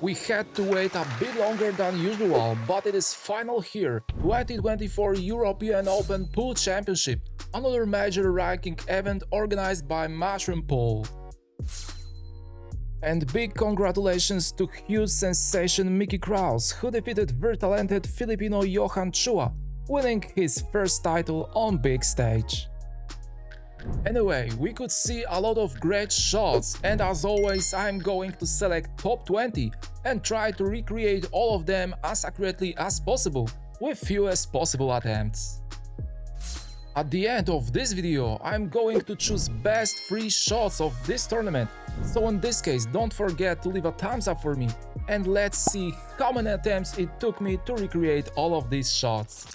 We had to wait a bit longer than usual, but it is final here, 2024 European Open Pool Championship, another major ranking event organized by Mushroom Pool. And big congratulations to huge sensation Mickey Kraus, who defeated very talented Filipino Johann Chua, winning his first title on big stage. Anyway, we could see a lot of great shots, and as always I'm going to select top 20 and try to recreate all of them as accurately as possible, with fewest possible attempts. At the end of this video, I'm going to choose best 3 shots of this tournament, so in this case don't forget to leave a thumbs up for me, and let's see how many attempts it took me to recreate all of these shots.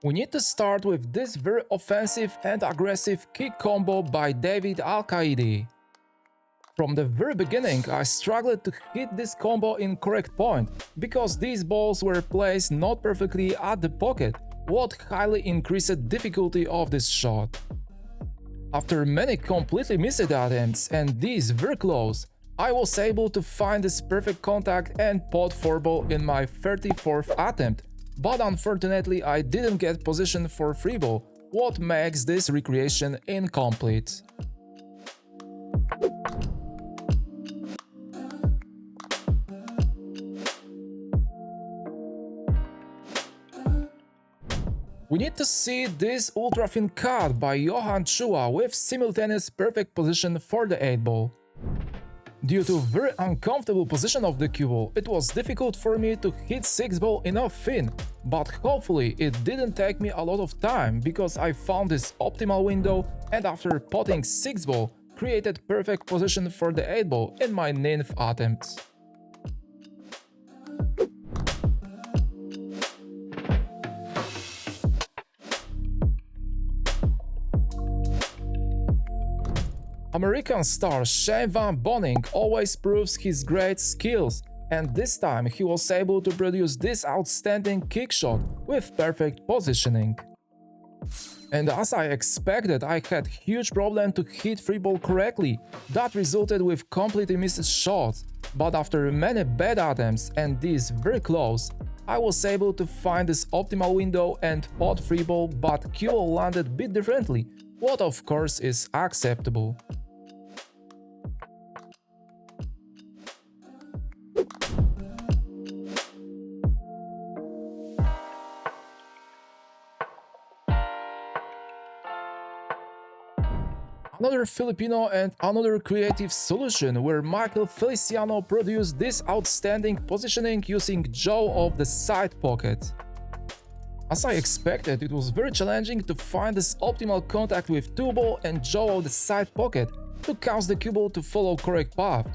We need to start with this very offensive and aggressive kick combo by David Alcaide. From the very beginning I struggled to hit this combo in correct point, because these balls were placed not perfectly at the pocket, what highly increased the difficulty of this shot. After many completely missed attempts and these very close, I was able to find this perfect contact and pot 4 ball in my 34th attempt, but unfortunately I didn't get position for 3 ball, what makes this recreation incomplete. We need to see this ultra thin cut by Johann Chua with simultaneous perfect position for the 8 ball. Due to very uncomfortable position of the cue ball, it was difficult for me to hit 6 ball enough thin, but hopefully it didn't take me a lot of time, because I found this optimal window and after potting 6 ball, created perfect position for the 8 ball in my 9th attempt. American star Shane Van Boening always proves his great skills, and this time he was able to produce this outstanding kick shot with perfect positioning. And as I expected, I had huge problem to hit 3 ball correctly, that resulted with completely missed shots, but after many bad attempts and these very close, I was able to find this optimal window and pot 3 ball, but cue ball landed a bit differently, what of course is acceptable. Another Filipino and another creative solution where Maciol Feliciano produced this outstanding positioning using jaw of the side pocket. As I expected, it was very challenging to find this optimal contact with 2 ball and jaw of the side pocket to cause the cue ball to follow correct path.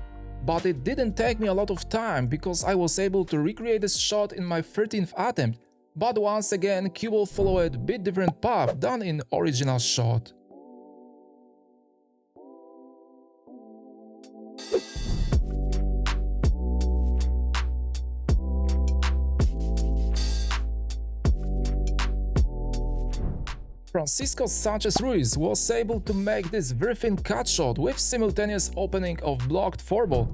But it didn't take me a lot of time, because I was able to recreate this shot in my 13th attempt, but once again cue ball followed a bit different path than in original shot. Francisco Sanchez Ruiz was able to make this very thin cut shot with simultaneous opening of blocked 4 ball,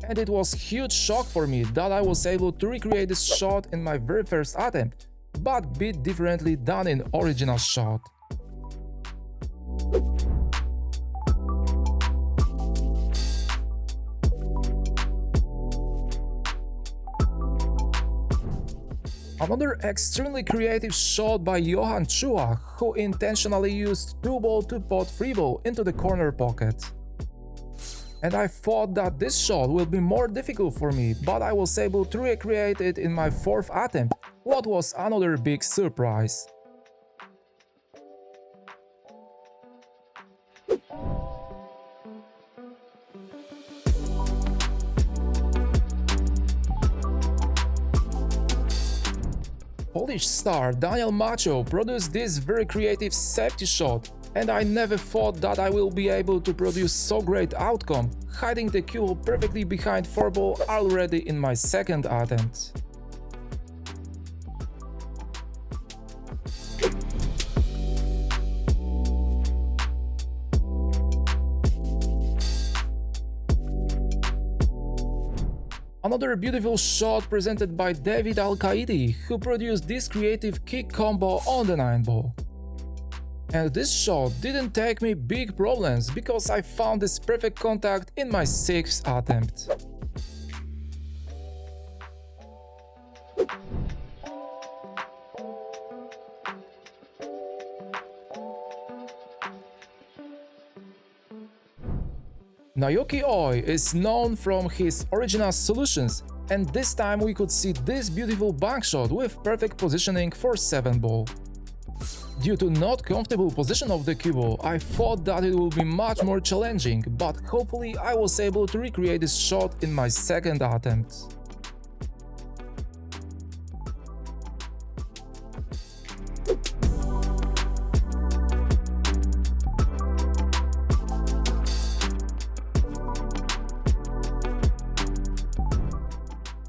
and it was huge shock for me that I was able to recreate this shot in my very first attempt, but bit differently than in original shot. Another extremely creative shot by Johann Chua, who intentionally used 2 ball to pot 3 ball into the corner pocket. And I thought that this shot will be more difficult for me, but I was able to recreate it in my 4th attempt, what was another big surprise. Polish star Daniel Maciol produced this very creative safety shot, and I never thought that I will be able to produce so great outcome, hiding the cue ball perfectly behind 4 ball already in my 2nd attempt. Another beautiful shot presented by David Alcaide, who produced this creative kick combo on the 9th ball. And this shot didn't take me big problems because I found this perfect contact in my 6th attempt. Nayouki Oi is known from his original solutions, and this time we could see this beautiful bank shot with perfect positioning for 7th ball. Due to not comfortable position of the cue ball, I thought that it would be much more challenging, but hopefully I was able to recreate this shot in my 2nd attempt.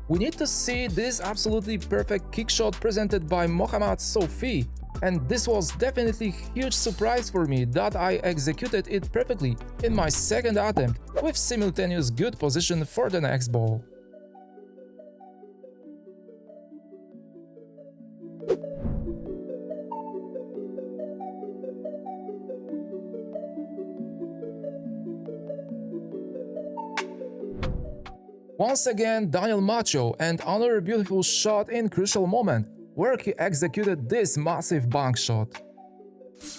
We need to see this absolutely perfect kick shot presented by Mohammad Soufi, and this was definitely a huge surprise for me that I executed it perfectly in my 2nd attempt with simultaneous good position for the next ball. Once again, Maciol and another beautiful shot in crucial moment, where he executed this massive bank shot.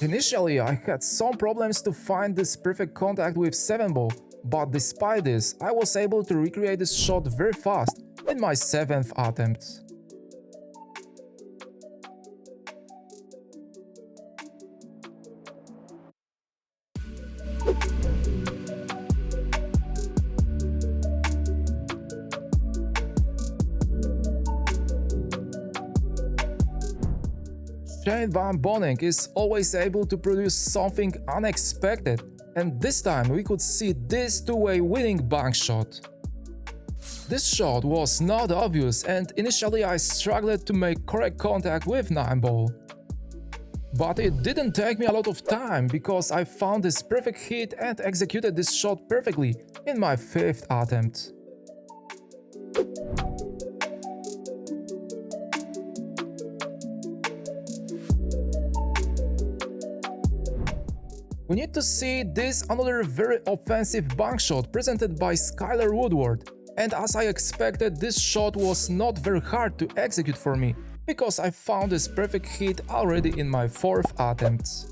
Initially, I had some problems to find this perfect contact with 7th ball, but despite this, I was able to recreate this shot very fast in my 7th attempt. Boening is always able to produce something unexpected, and this time we could see this two-way winning bank shot. This shot was not obvious, and initially I struggled to make correct contact with 9th ball. But it didn't take me a lot of time because I found this perfect hit and executed this shot perfectly in my 5th attempt. We need to see this another very offensive bank shot presented by Skyler Woodward, and as I expected, this shot was not very hard to execute for me, because I found this perfect hit already in my 4th attempt.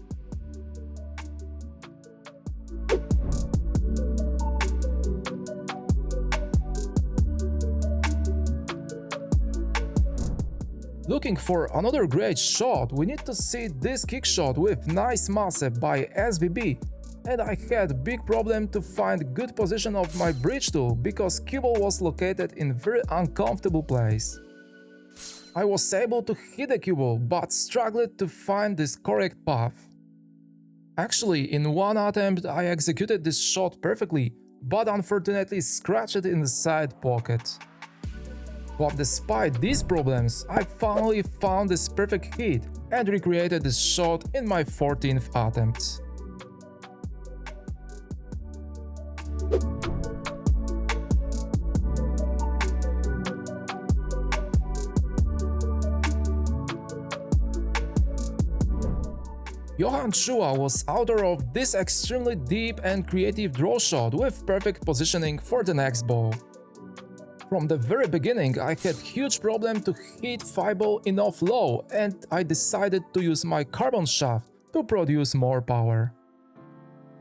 Looking for another great shot, we need to see this kick shot with nice masse by SVB, and I had big problem to find good position of my bridge tool because cue ball was located in very uncomfortable place. I was able to hit the cue ball but struggled to find this correct path. Actually, in one attempt I executed this shot perfectly, but unfortunately scratched it in the side pocket. But despite these problems, I finally found this perfect hit and recreated this shot in my 14th attempt. Johann Chua was author of this extremely deep and creative draw shot with perfect positioning for the next ball. From the very beginning, I had huge problem to hit 5 ball enough low, and I decided to use my carbon shaft to produce more power.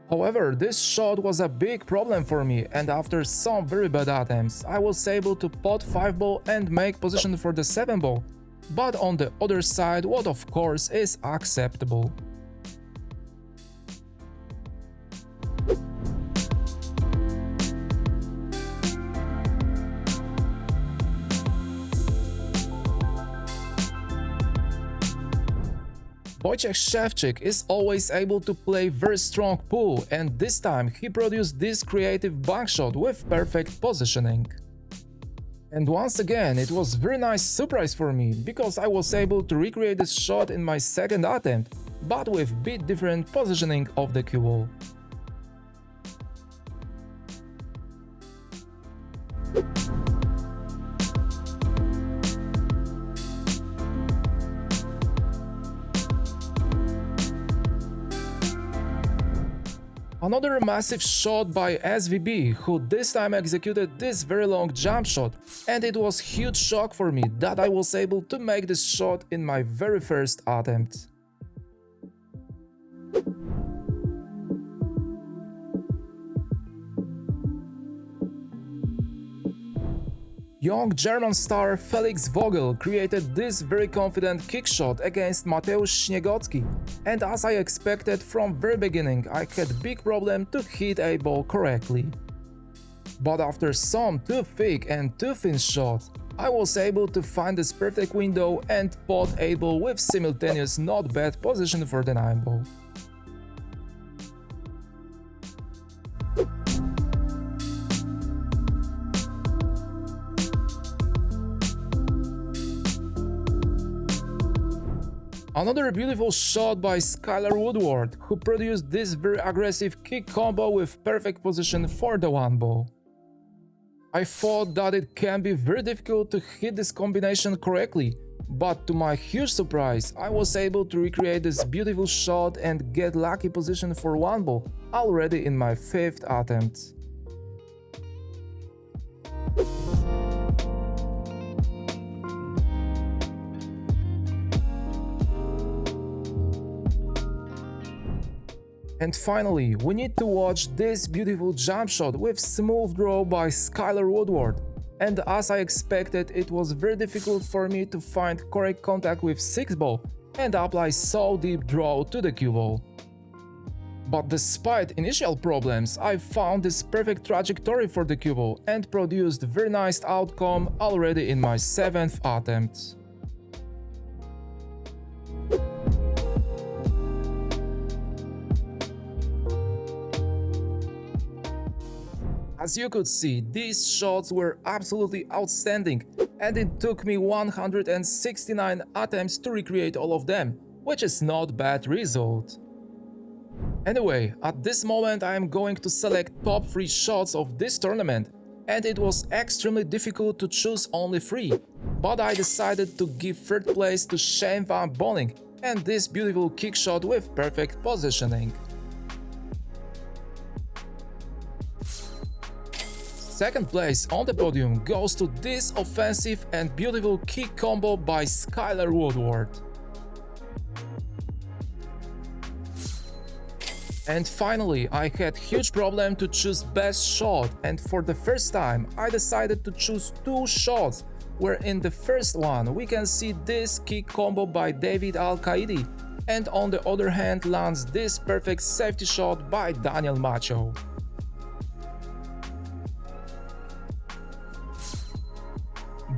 However, this shot was a big problem for me, and after some very bad attempts, I was able to pot 5 ball and make position for the 7 ball, but on the other side, what of course is acceptable. Wojciech Szewczyk is always able to play very strong pool, and this time he produced this creative bank shot with perfect positioning. And once again, it was very nice surprise for me, because I was able to recreate this shot in my 2nd attempt, but with bit different positioning of the cue ball. Another massive shot by SVB, who this time executed this very long jump shot, and it was huge shock for me that I was able to make this shot in my very first attempt. Young German star Felix Vogel created this very confident kick shot against Mateusz Śniegocki, and as I expected from very beginning, I had big problem to hit a ball correctly. But after some too thick and too thin shots, I was able to find this perfect window and pot a ball with simultaneous not bad position for the 9 ball. Another beautiful shot by Skyler Woodward, who produced this very aggressive kick combo with perfect position for the 1 ball. I thought that it can be very difficult to hit this combination correctly, but to my huge surprise, I was able to recreate this beautiful shot and get lucky position for 1 ball already in my 5th attempt. And finally, we need to watch this beautiful jump shot with smooth draw by Skyler Woodward. And as I expected, it was very difficult for me to find correct contact with 6 ball and apply so deep draw to the cue ball. But despite initial problems, I found this perfect trajectory for the cue ball and produced very nice outcome already in my 7th attempt. As you could see, these shots were absolutely outstanding, and it took me 169 attempts to recreate all of them, which is not bad result. Anyway, at this moment I am going to select top 3 shots of this tournament, and it was extremely difficult to choose only 3, but I decided to give 3rd place to Shane van Boening and this beautiful kick shot with perfect positioning. 2nd place on the podium goes to this offensive and beautiful kick combo by Skyler Woodward. And finally, I had huge problem to choose best shot, and for the first time I decided to choose 2 shots, where in the first one we can see this kick combo by David Alcaide, and on the other hand lands this perfect safety shot by Daniel Maciol.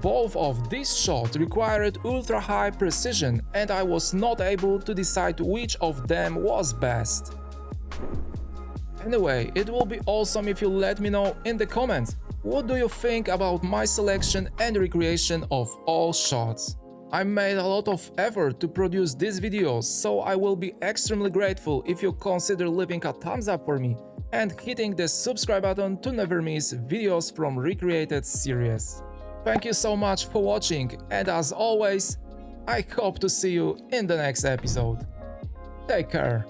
Both of these shots required ultra high precision, and I was not able to decide which of them was best. Anyway, it will be awesome if you let me know in the comments what do you think about my selection and recreation of all shots. I made a lot of effort to produce these videos, so I will be extremely grateful if you consider leaving a thumbs up for me and hitting the subscribe button to never miss videos from recreated series. Thank you so much for watching, and as always, I hope to see you in the next episode. Take care.